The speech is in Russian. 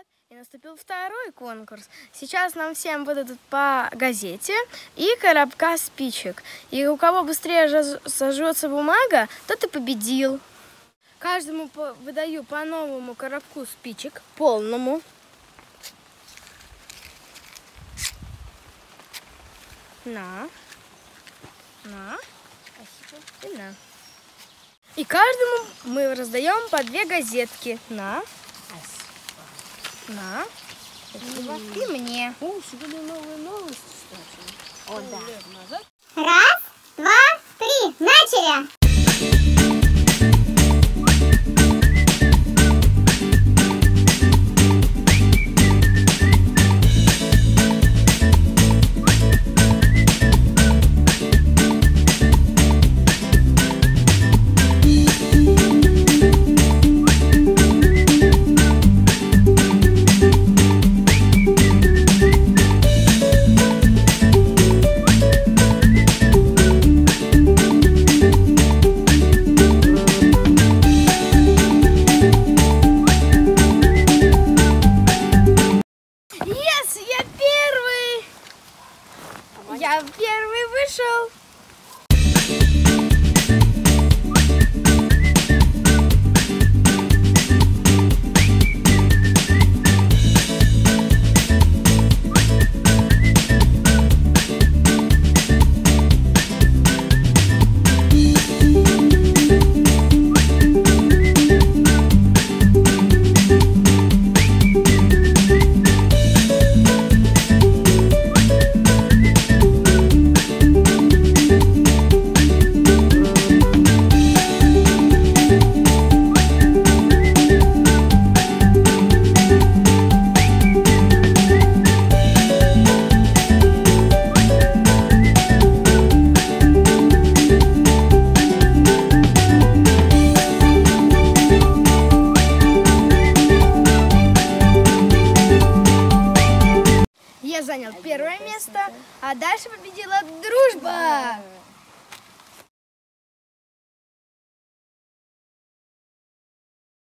привет! И наступил второй конкурс. Сейчас нам всем выдадут по газете и коробка спичек. И у кого быстрее сожжется бумага, тот и победил. Каждому выдаю по новому коробку спичек, полному. На. Спасибо. И на. И каждому мы раздаем по 2 газетки. На. Спасибо. И мне. О, сегодня новые новости, кстати. О, да. Раз, два, три. Начали! Я первый вышел. Я занял первое место, а дальше победила дружба.